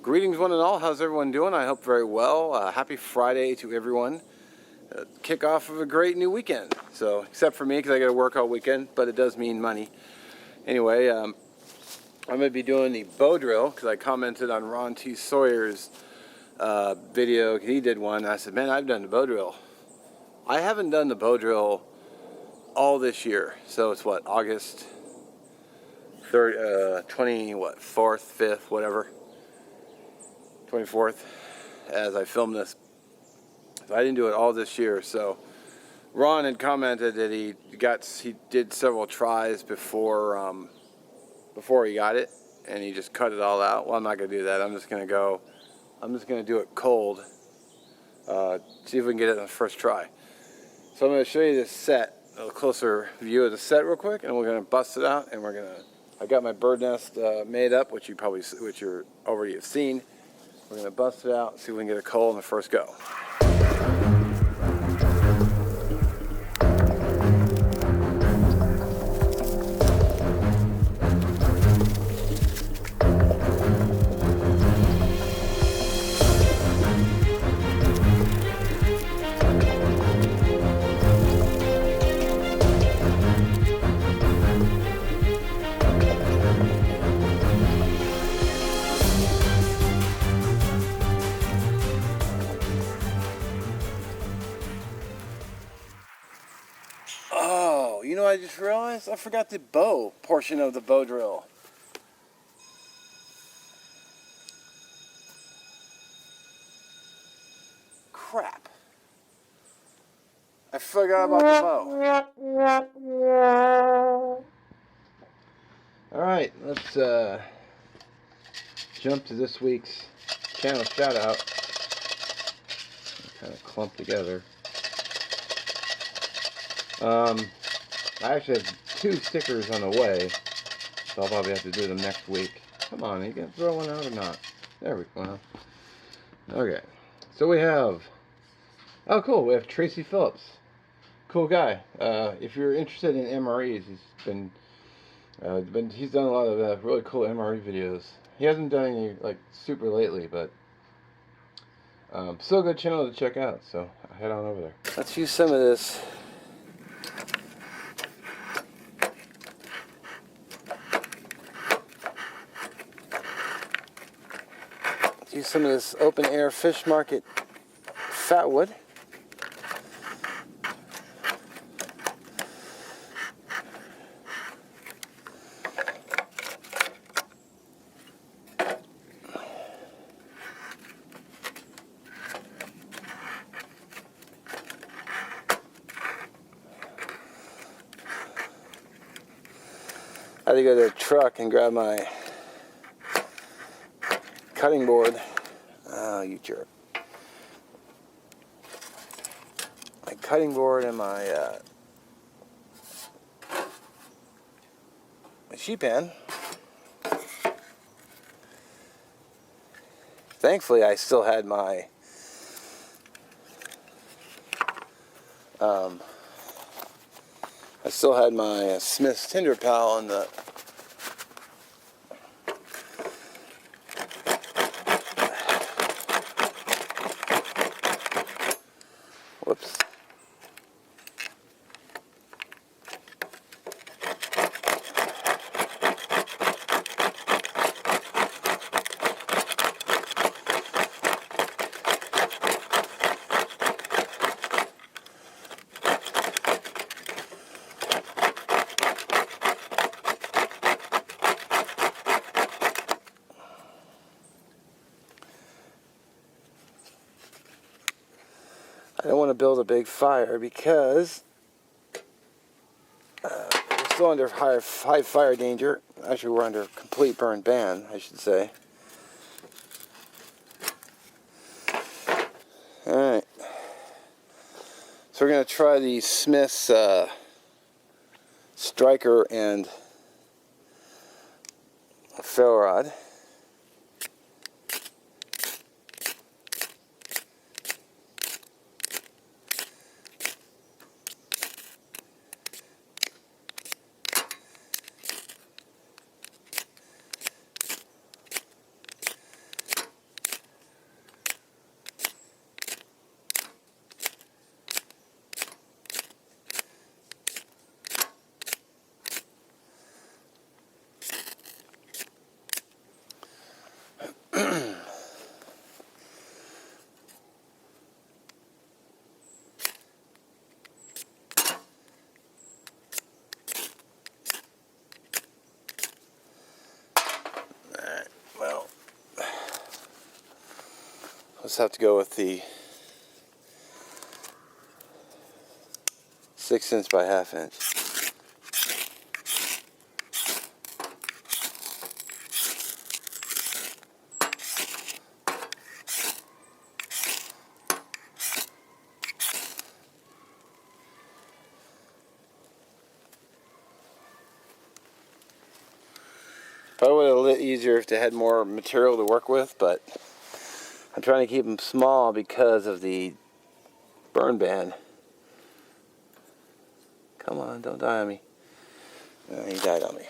Greetings one and all, how's everyone doing? I hope very well. Happy Friday to everyone. Kickoff of a great new weekend. So, except for me because I got to work all weekend, but it does mean money. Anyway, I'm going to be doing the bow drill because I commented on Ron T. Sawyer's video. He did one and I said, man, I've done the bow drill. I haven't done the bow drill all this year. So it's what, August 3rd, 4th, 5th, whatever. 24th as I filmed this. So I didn't do it all this year. So Ron had commented that he did several tries before he got it, and he just cut it all out. Well, I'm not gonna do that. I'm just gonna do it cold. See if we can get it on the first try. So I'm gonna show you this set, a closer view of the set real quick, and we're gonna bust it out, and I got my bird nest made up, which you already have seen. We're going to bust it out, see if we can get a coal in the first go. Oh, you know what I just realized? I forgot the bow portion of the bow drill. Crap. I forgot about the bow. Alright, let's jump to this week's channel shout out. Kind of clumped together. I actually have 2 stickers on the way, so I'll probably have to do them next week. Come on, you gonna throw one out or not? There we go. Okay, so we have, oh cool, we have Tracy Phillips. Cool guy. If you're interested in MREs, he's done a lot of really cool MRE videos. He hasn't done any like super lately, but still a good channel to check out, so head on over there. Let's use some of this open air fish market Fatwood. I had to go to the truck and grab my cutting board. Oh, you jerk. My cutting board and my sheet pan. Thankfully, I still had my Smith's Tinder Pal in the whoops. I don't want to build a big fire because we're still under high fire danger. Actually, we're under complete burn ban, I should say. Alright. So we're going to try the Smith's striker and ferro rod. Let's have to go with the 6" by 1/2 inch. Probably would have been a little easier if they had more material to work with, but I'm trying to keep them small because of the burn ban. Come on, don't die on me. He died on me.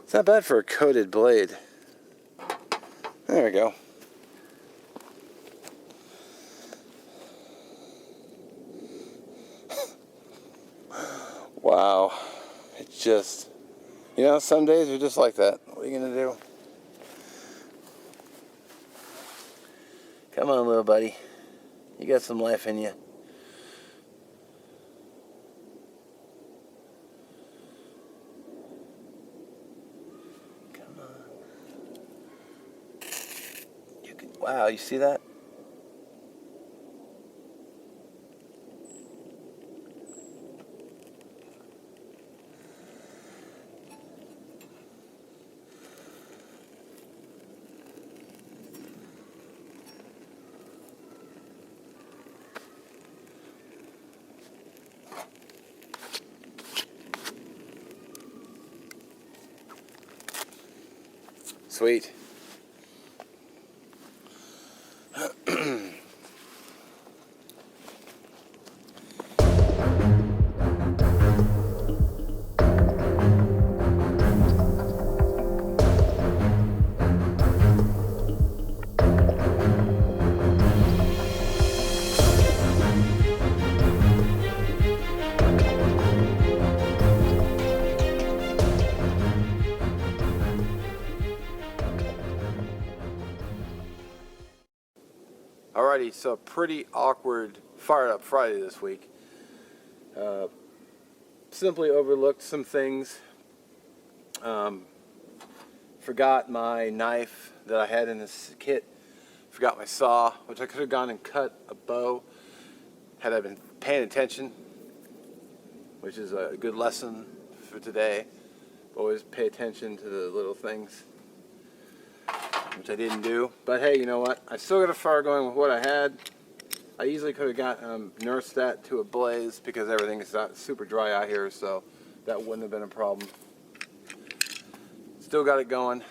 It's not bad for a coated blade. There we go. Wow. It's just, you know, some days are just like that. What are you going to do? Come on, little buddy. You got some life in you. Wow, you see that? Sweet. Alrighty, so pretty awkward fired up Friday this week. Simply overlooked some things. Forgot my knife that I had in this kit. Forgot my saw, which I could have gone and cut a bow had I been paying attention, which is a good lesson for today. Always pay attention to the little things, which I didn't do. But hey, you know what? I still got a fire going with what I had. I easily could have got nursed that to a blaze because everything is super dry out here, so that wouldn't have been a problem. Still got it going.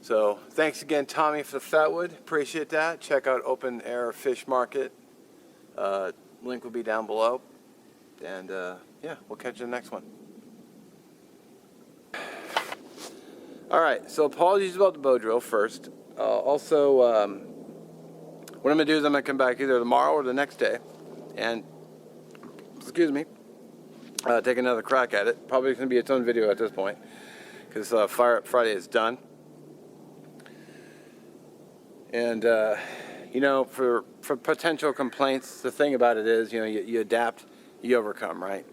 So thanks again, Tommy, for the Fatwood. Appreciate that. Check out Open Air Fish Market. Link will be down below. And yeah, we'll catch you in the next one. Alright, so apologies about the bow drill first. Also, what I'm going to do is I'm going to come back either tomorrow or the next day and, excuse me, take another crack at it. Probably going to be its own video at this point because Fire Up Friday is done. And, you know, for potential complaints, the thing about it is, you know, you adapt, you overcome, right?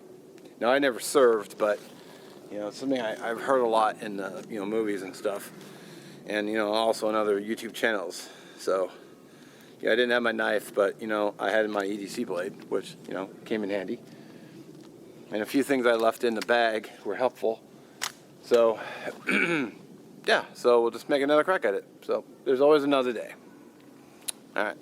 Now, I never served, but, you know, it's something I've heard a lot in, you know, movies and stuff. And, you know, also on other YouTube channels. So, yeah, I didn't have my knife, but, you know, I had my EDC blade, which, you know, came in handy. And a few things I left in the bag were helpful. So, yeah, so we'll just make another crack at it. So, there's always another day. All right.